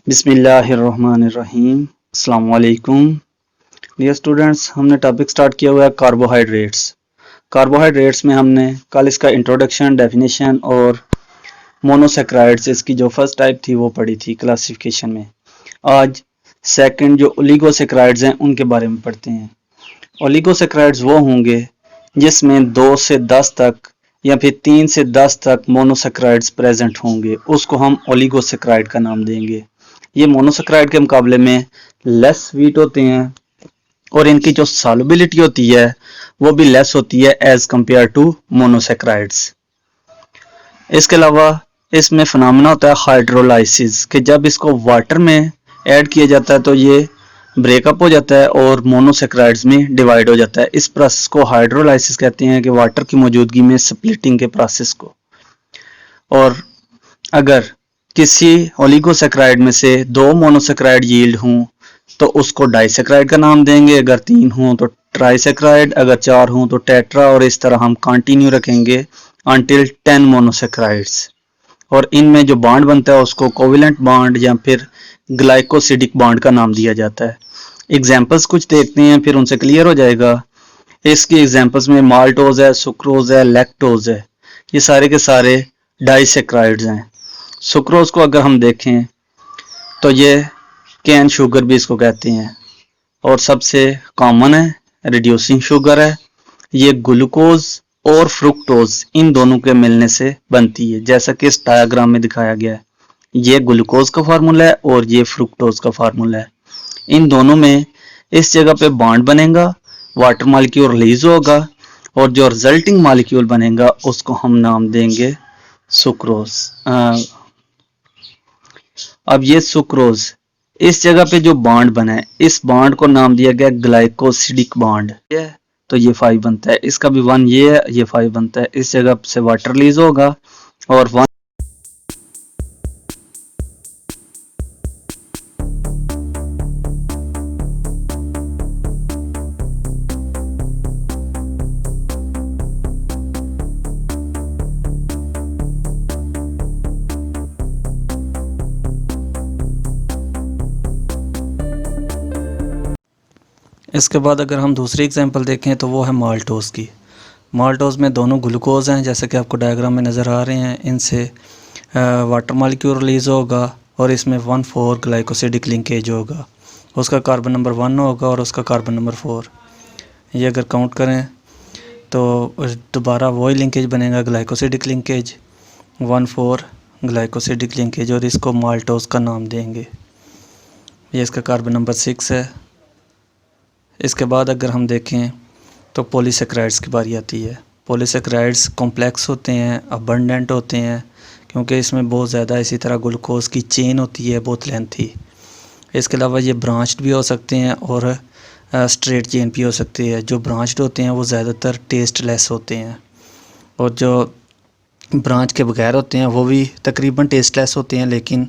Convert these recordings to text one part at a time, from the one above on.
बिस्मिल्लाहिर्रहमानिर्रहीम। अस्सलाम वालेकुम डियर स्टूडेंट्स, हमने टॉपिक स्टार्ट किया हुआ है कार्बोहाइड्रेट्स। कार्बोहाइड्रेट्स में हमने कल इसका इंट्रोडक्शन, डेफिनेशन और मोनोसेक्राइड्स इसकी जो फर्स्ट टाइप थी वो पढ़ी थी क्लासिफिकेशन में। आज सेकंड जो ओलिगोसेक्राइड्स हैं उनके बारे में पढ़ते हैं। ओलिगोसेक्राइड्स वो होंगे जिसमें 2 से 10 तक या फिर 3 से 10 तक मोनोसेक्राइड्स प्रेजेंट होंगे, उसको हम ओलिगोसेक्राइड का नाम देंगे। ये मोनोसेक्राइड के मुकाबले में लेस स्वीट होते हैं और इनकी जो सॉल्युबिलिटी होती है वो भी लेस होती है एज कंपेयर टू मोनोसेक्राइड्स। इसके अलावा इसमें फिनोमेना होता है हाइड्रोलाइसिस कि जब इसको वाटर में ऐड किया जाता है तो ये ब्रेकअप हो जाता है और मोनोसेक्राइड्स में डिवाइड हो जाता है। इस प्रोसेस को हाइड्रोलाइसिस कहते हैं कि वाटर की मौजूदगी में स्प्लिटिंग के प्रोसेस को। और अगर किसी ओलिगोसेक्राइड में से 2 मोनोसेक्राइड यील्ड हों तो उसको डाइसेक्राइड का नाम देंगे, अगर 3 हों तो ट्राइसेक्राइड, अगर 4 हों तो टेट्रा, और इस तरह हम कंटिन्यू रखेंगे अंटिल 10 मोनोसेक्राइड्स। और इनमें जो बॉन्ड बनता है उसको कोवेलेंट बॉन्ड या फिर ग्लाइकोसिडिक बॉन्ड का नाम दिया जाता है। एग्जाम्पल्स कुछ देखते हैं फिर उनसे क्लियर हो जाएगा। इसकी एग्जाम्पल्स में माल्टोज है, सुक्रोज है, लैक्टोज है, ये सारे के सारे डाइसेक्राइड्स हैं। सुक्रोज को अगर हम देखें तो ये कैन शुगर भी इसको कहते हैं और सबसे कॉमन है, रिड्यूसिंग शुगर है। ये ग्लूकोज और फ्रुक्टोज इन दोनों के मिलने से बनती है, जैसा कि इस डायग्राम में दिखाया गया है। ये ग्लूकोज का फार्मूला है और ये फ्रुक्टोज का फार्मूला है। इन दोनों में इस जगह पे बॉन्ड बनेगा, वाटर मॉलिक्यूल रिलीज होगा और जो रिजल्टिंग मॉलिक्यूल बनेगा उसको हम नाम देंगे सुक्रोज। अब ये सुक्रोज, इस जगह पे जो बॉन्ड बना है इस बॉन्ड को नाम दिया गया ग्लाइकोसिडिक बॉन्ड। तो ये 5 बनता है, इसका भी 1 ये है, ये 5 बनता है। इस जगह से वाटर रिलीज होगा और 1 इसके बाद अगर हम दूसरी एग्जांपल देखें तो वो है माल्टोज़ की। माल्टोज़ में दोनों ग्लूकोज हैं जैसे कि आपको डायग्राम में नज़र आ रहे हैं। इनसे वाटर मॉलिक्यूल रिलीज़ होगा और इसमें 1,4 ग्लाइकोसिडिक लिंकेज होगा। उसका कार्बन नंबर 1 होगा और उसका कार्बन नंबर 4। ये अगर काउंट करें तो दोबारा वही लिंकेज बनेगा, ग्लाइकोसिडिक लिंकेज, 1,4 ग्लाइकोसिडिक लिंकेज, और इसको माल्टोज़ का नाम देंगे। ये इसका कार्बन नंबर 6 है। इसके बाद अगर हम देखें तो पॉलीसेक्राइड्स की बारी आती है। पॉलीसेक्राइड्स कॉम्प्लेक्स होते हैं, अबंडेंट होते हैं, क्योंकि इसमें बहुत ज़्यादा इसी तरह ग्लूकोज की चेन होती है, बहुत लेंथी। इसके अलावा ये ब्रांच्ड भी हो सकते हैं और स्ट्रेट चेन भी हो सकती है। जो ब्रांच्ड होते हैं वो ज़्यादातर टेस्टलेस होते हैं और जो ब्रांच के बगैर होते हैं वो भी तकरीबन टेस्टलेस होते हैं, लेकिन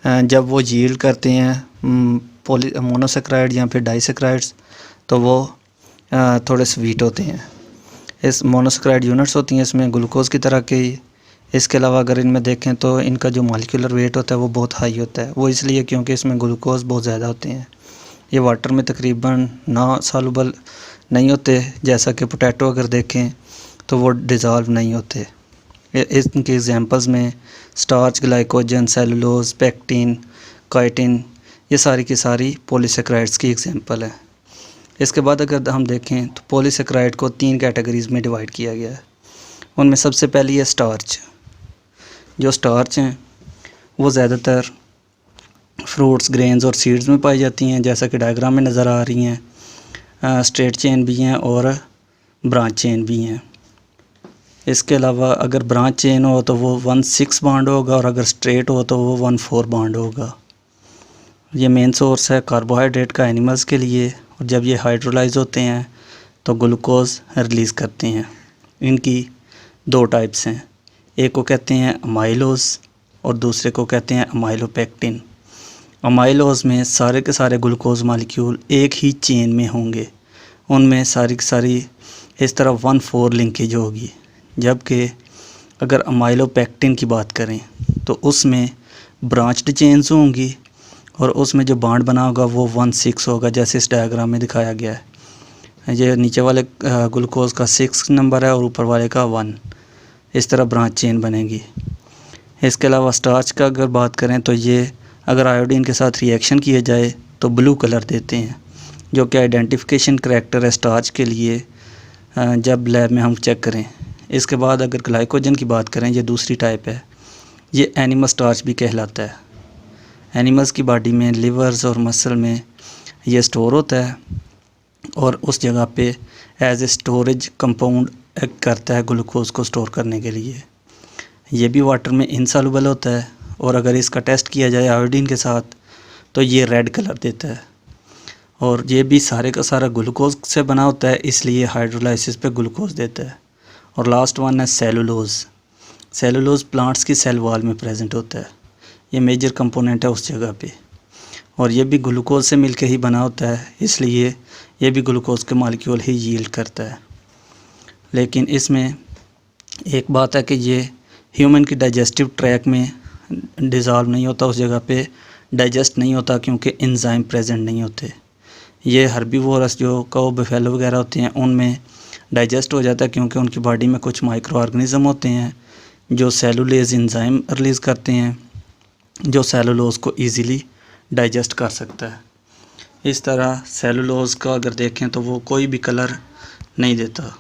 जब वो यील्ड करते हैं मोनोसेक्राइड या फिर डाइसेक्राइड्स तो वो थोड़े स्वीट होते हैं। इस मोनोसेक्राइड यूनिट्स होती हैं इसमें ग्लूकोज की तरह के। इसके अलावा अगर इनमें देखें तो इनका जो मॉलिक्यूलर वेट होता है वो बहुत हाई होता है। वो इसलिए क्योंकि इसमें ग्लूकोज बहुत ज़्यादा होते हैं। ये वाटर में तकरीबन ना सॉल्युबल नहीं होते, जैसा कि पोटैटो अगर देखें तो वो डिज़ॉल्व नहीं होते। इनके एग्जांपल्स में starch, glycogen, cellulose, pectin, chitin, ये सारी की सारी पॉलीसेक्राइड्स की एग्जांपल है। इसके बाद अगर हम देखें तो पॉलीसेक्राइड को 3 कैटेगरीज़ में डिवाइड किया गया है। उनमें सबसे पहली है स्टार्च। जो स्टार्च हैं वो ज़्यादातर फ्रूट्स, ग्रेन्स और सीड्स में पाई जाती हैं, जैसा कि डायग्राम में नज़र आ रही हैं। स्ट्रेट चेन भी हैं और ब्रांच चेन भी हैं। इसके अलावा अगर ब्रांच चेन हो तो वो 1,6 बॉन्ड होगा और अगर स्ट्रेट हो तो वो 1,4 बॉन्ड होगा। ये मेन सोर्स है कार्बोहाइड्रेट का एनिमल्स के लिए, और जब ये हाइड्रोलाइज होते हैं तो ग्लूकोज रिलीज़ करते हैं। इनकी 2 टाइप्स हैं, एक को कहते हैं अमाइलोज और दूसरे को कहते हैं अमाइलोपेक्टिन। अमाइलोज में सारे के सारे ग्लूकोज मॉलिक्यूल एक ही चेन में होंगे, उनमें सारी की सारी इस तरह 1,4 लिंकेज होगी। जबकि अगर अमाइलोपेक्टिन की बात करें तो उसमें ब्रांच्ड चेन्स होंगी और उसमें जो बॉन्ड बना होगा वो 1,6 होगा, जैसे इस डायग्राम में दिखाया गया है। ये नीचे वाले ग्लूकोज का 6 नंबर है और ऊपर वाले का 1। इस तरह ब्रांच चेन बनेगी। इसके अलावा स्टार्च का अगर बात करें तो ये अगर आयोडीन के साथ रिएक्शन किया जाए तो ब्लू कलर देते हैं, जो कि आइडेंटिफिकेशन करैक्टर है स्टार्च के लिए जब लैब में हम चेक करें। इसके बाद अगर ग्लाइकोजन की बात करें, ये दूसरी टाइप है, ये एनिमल स्टार्च भी कहलाता है। एनिमल्स की बॉडी में लिवर्स और मसल में ये स्टोर होता है और उस जगह पे as a storage compound act करता है ग्लूकोज को स्टोर करने के लिए। ये भी वाटर में इनसॉल्युबल होता है और अगर इसका टेस्ट किया जाए आयोडीन के साथ तो ये रेड कलर देता है। और ये भी सारे का सारा ग्लूकोज से बना होता है, इसलिए हाइड्रोलाइसिस पे ग्लूकोज देता है। और लास्ट वन है सेलुलोज। सेलुलोज प्लांट्स की सेल वॉल में प्रेजेंट होता है, ये मेजर कंपोनेंट है उस जगह पे। और ये भी ग्लूकोज से मिलके ही बना होता है, इसलिए ये भी ग्लूकोज के मॉलिक्यूल ही यील्ड करता है। लेकिन इसमें एक बात है कि ये ह्यूमन की डाइजेस्टिव ट्रैक में डिज़ोल्व नहीं होता, उस जगह पे डाइजेस्ट नहीं होता क्योंकि एंजाइम प्रेजेंट नहीं होते। ये हर्बीवोरस जो काऊ बफेलो वगैरह होते हैं उनमें डाइजेस्ट हो जाता है क्योंकि उनकी बॉडी में कुछ माइक्रो ऑर्गेनिज्म होते हैं जो सेलुलेज एंजाइम रिलीज़ करते हैं, जो सेलुलोज को ईज़िली डाइजेस्ट कर सकता है। इस तरह सेलुलोज का अगर देखें तो वो कोई भी कलर नहीं देता।